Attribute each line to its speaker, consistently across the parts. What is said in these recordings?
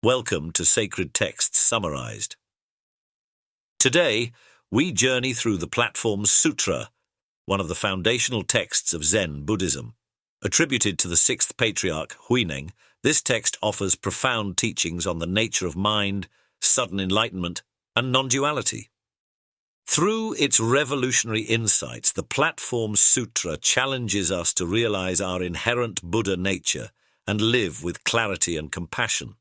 Speaker 1: Welcome to Sacred Texts Summarized. Today, we journey through the Platform Sutra, one of the foundational texts of Zen Buddhism. Attributed to the Sixth Patriarch Huineng, this text offers profound teachings on the nature of mind, sudden enlightenment, and non-duality. Through its revolutionary insights, the Platform Sutra challenges us to realize our inherent Buddha nature and live with clarity and compassion.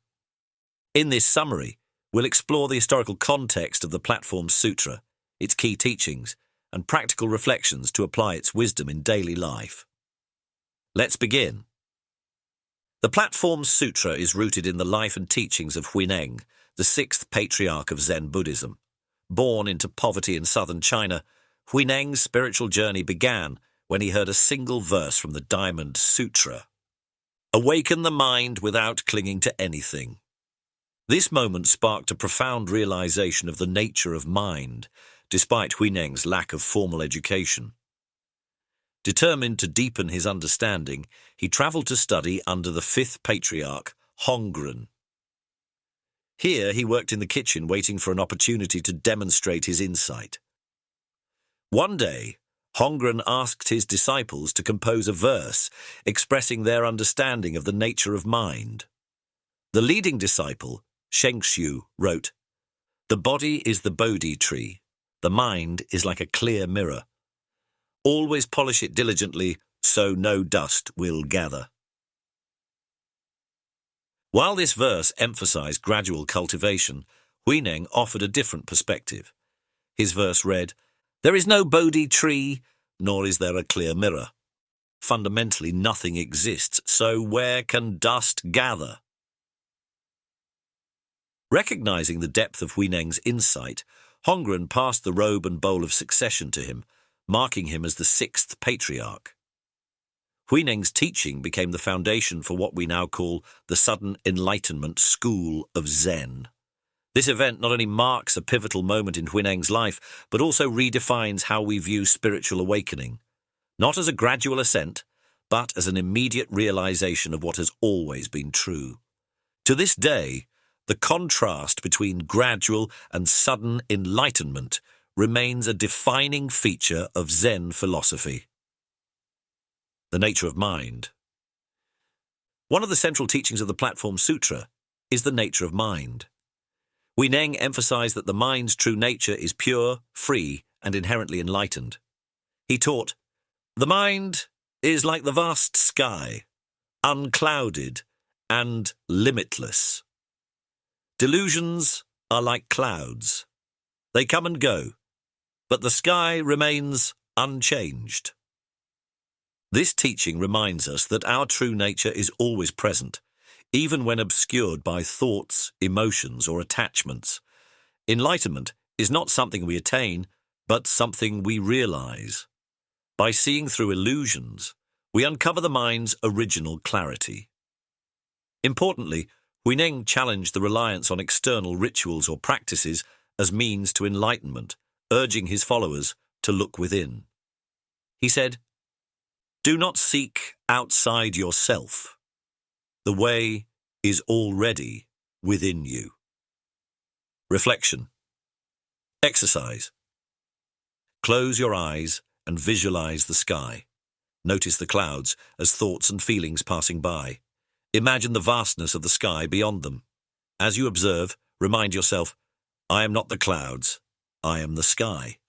Speaker 1: In this summary, we'll explore the historical context of the Platform Sutra, its key teachings, and practical reflections to apply its wisdom in daily life. Let's begin. The Platform Sutra is rooted in the life and teachings of Huineng, the Sixth Patriarch of Zen Buddhism. Born into poverty in southern China, Huineng's spiritual journey began when he heard a single verse from the Diamond Sutra. Awaken the mind without clinging to anything. This moment sparked a profound realization of the nature of mind, despite Huineng's lack of formal education. Determined to deepen his understanding, he traveled to study under the fifth patriarch, Huineng. Here he worked in the kitchen waiting for an opportunity to demonstrate his insight. One day, Huineng asked his disciples to compose a verse expressing their understanding of the nature of mind. The leading disciple, Shengshu, wrote, "The body is the Bodhi tree. The mind is like a clear mirror. Always polish it diligently, so no dust will gather." While this verse emphasized gradual cultivation, Huineng offered a different perspective. His verse read, "There is no Bodhi tree, nor is there a clear mirror. Fundamentally, nothing exists, so where can dust gather?" Recognizing the depth of Huineng's insight, Huineng passed the robe and bowl of succession to him, marking him as the sixth patriarch. Huineng's teaching became the foundation for what we now call the sudden enlightenment school of Zen. This event not only marks a pivotal moment in Huineng's life, but also redefines how we view spiritual awakening, not as a gradual ascent, but as an immediate realization of what has always been true. To this day, the contrast between gradual and sudden enlightenment remains a defining feature of Zen philosophy. The nature of mind. One of the central teachings of the Platform Sutra is the nature of mind. Huineng emphasized that the mind's true nature is pure, free, and inherently enlightened. He taught, "The mind is like the vast sky, unclouded and limitless. Delusions are like clouds. They come and go, but the sky remains unchanged." This teaching reminds us that our true nature is always present, even when obscured by thoughts, emotions, or attachments. Enlightenment is not something we attain, but something we realize. By seeing through illusions, we uncover the mind's original clarity. Importantly, Huineng challenged the reliance on external rituals or practices as means to enlightenment, urging his followers to look within. He said, "Do not seek outside yourself. The way is already within you." Reflection. Exercise. Close your eyes and visualize the sky. Notice the clouds as thoughts and feelings passing by. Imagine the vastness of the sky beyond them. As you observe, remind yourself, "I am not the clouds, I am the sky."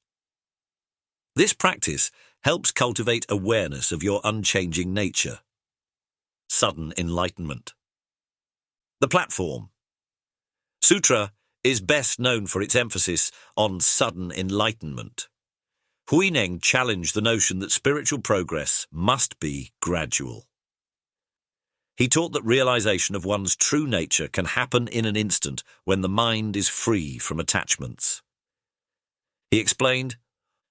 Speaker 1: This practice helps cultivate awareness of your unchanging nature. Sudden enlightenment. The Platform Sutra is best known for its emphasis on sudden enlightenment. Huineng challenged the notion that spiritual progress must be gradual. He taught that realization of one's true nature can happen in an instant when the mind is free from attachments. He explained,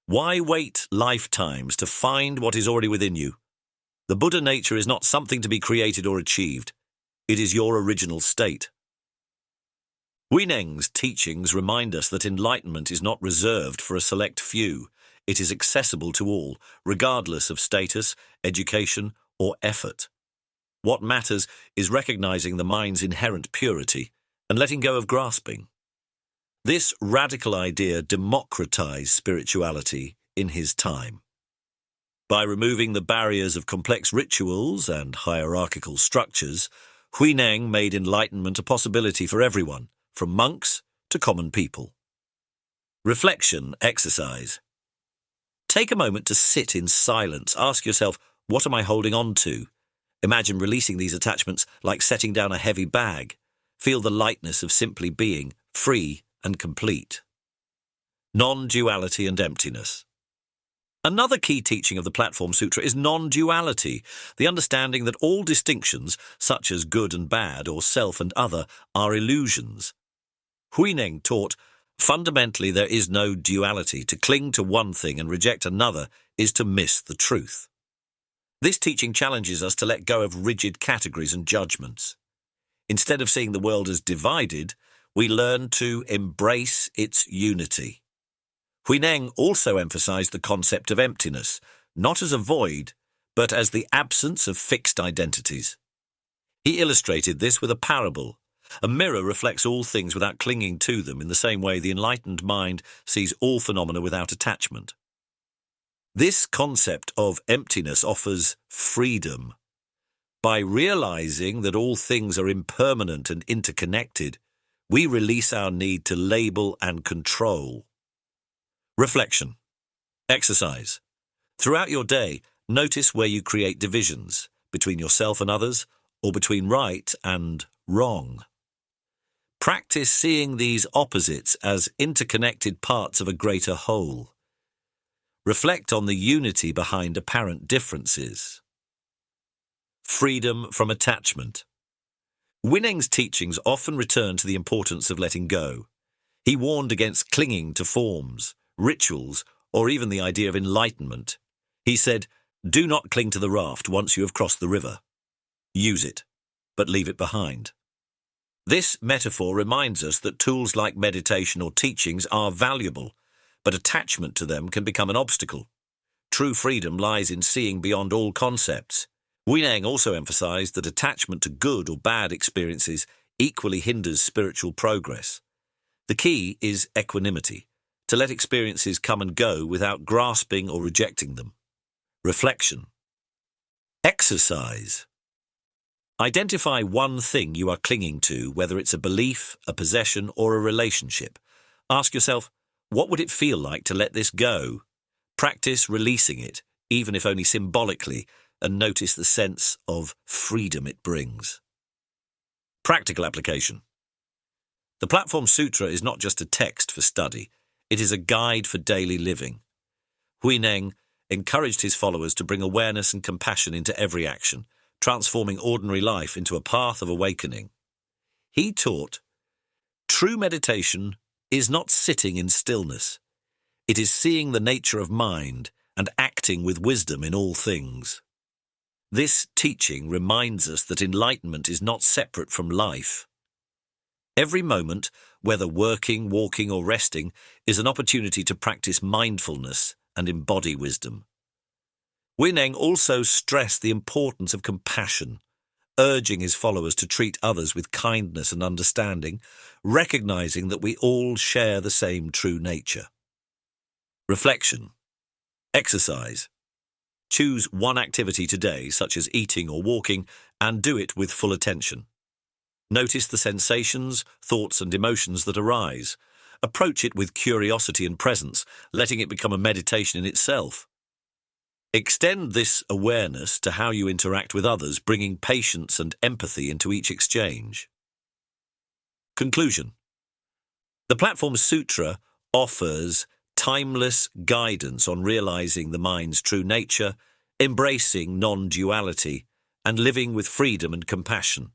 Speaker 1: "Why wait lifetimes to find what is already within you? The Buddha nature is not something to be created or achieved. It is your original state." Huineng's teachings remind us that enlightenment is not reserved for a select few. It is accessible to all, regardless of status, education, or effort. What matters is recognizing the mind's inherent purity and letting go of grasping. This radical idea democratized spirituality in his time. By removing the barriers of complex rituals and hierarchical structures, Huineng made enlightenment a possibility for everyone, from monks to common people. Reflection exercise. Take a moment to sit in silence. Ask yourself, what am I holding on to? Imagine releasing these attachments like setting down a heavy bag. Feel the lightness of simply being free and complete. Non-duality and emptiness. Another key teaching of the Platform Sutra is non-duality, the understanding that all distinctions, such as good and bad or self and other, are illusions. Huineng taught, fundamentally there is no duality. To cling to one thing and reject another is to miss the truth. This teaching challenges us to let go of rigid categories and judgments. Instead of seeing the world as divided, we learn to embrace its unity. Huineng also emphasized the concept of emptiness, not as a void, but as the absence of fixed identities. He illustrated this with a parable. A mirror reflects all things without clinging to them, in the same way the enlightened mind sees all phenomena without attachment. This concept of emptiness offers freedom. By realizing that all things are impermanent and interconnected, we release our need to label and control. Reflection. Exercise. Throughout your day, notice where you create divisions between yourself and others, or between right and wrong. Practice seeing these opposites as interconnected parts of a greater whole. Reflect on the unity behind apparent differences. Freedom from attachment. Huineng's teachings often return to the importance of letting go. He warned against clinging to forms, rituals, or even the idea of enlightenment. He said, do not cling to the raft once you have crossed the river. Use it, but leave it behind. This metaphor reminds us that tools like meditation or teachings are valuable, but attachment to them can become an obstacle. True freedom lies in seeing beyond all concepts. Huineng also emphasized that attachment to good or bad experiences equally hinders spiritual progress. The key is equanimity, to let experiences come and go without grasping or rejecting them. Reflection. Exercise. Identify one thing you are clinging to, whether it's a belief, a possession, or a relationship. Ask yourself, what would it feel like to let this go? Practice releasing it, even if only symbolically, and notice the sense of freedom it brings. Practical application. The Platform Sutra is not just a text for study, it is a guide for daily living. Huineng encouraged his followers to bring awareness and compassion into every action, transforming ordinary life into a path of awakening. He taught, true meditation is not sitting in stillness. It is seeing the nature of mind and acting with wisdom in all things. This teaching reminds us that enlightenment is not separate from life. Every moment, whether working, walking, or resting, is an opportunity to practice mindfulness and embody wisdom. Huineng also stressed the importance of compassion, urging his followers to treat others with kindness and understanding, recognizing that we all share the same true nature. Reflection. Exercise. Choose one activity today, such as eating or walking, and do it with full attention. Notice the sensations, thoughts, and emotions that arise. Approach it with curiosity and presence, letting it become a meditation in itself. Extend this awareness to how you interact with others, bringing patience and empathy into each exchange. Conclusion. The Platform Sutra offers timeless guidance on realizing the mind's true nature, embracing non-duality, and living with freedom and compassion.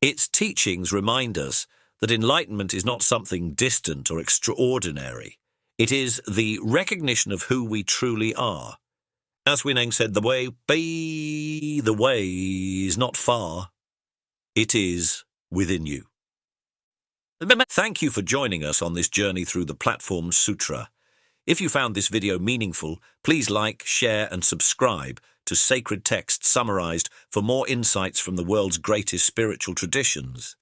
Speaker 1: Its teachings remind us that enlightenment is not something distant or extraordinary. It is the recognition of who we truly are. As Huineng said, the way is not far. It is within you. Thank you for joining us on this journey through the Platform Sutra. If you found this video meaningful, please like, share, and subscribe to Sacred Text Summarized for more insights from the world's greatest spiritual traditions.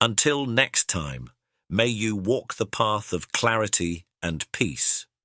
Speaker 1: Until next time, may you walk the path of clarity and peace.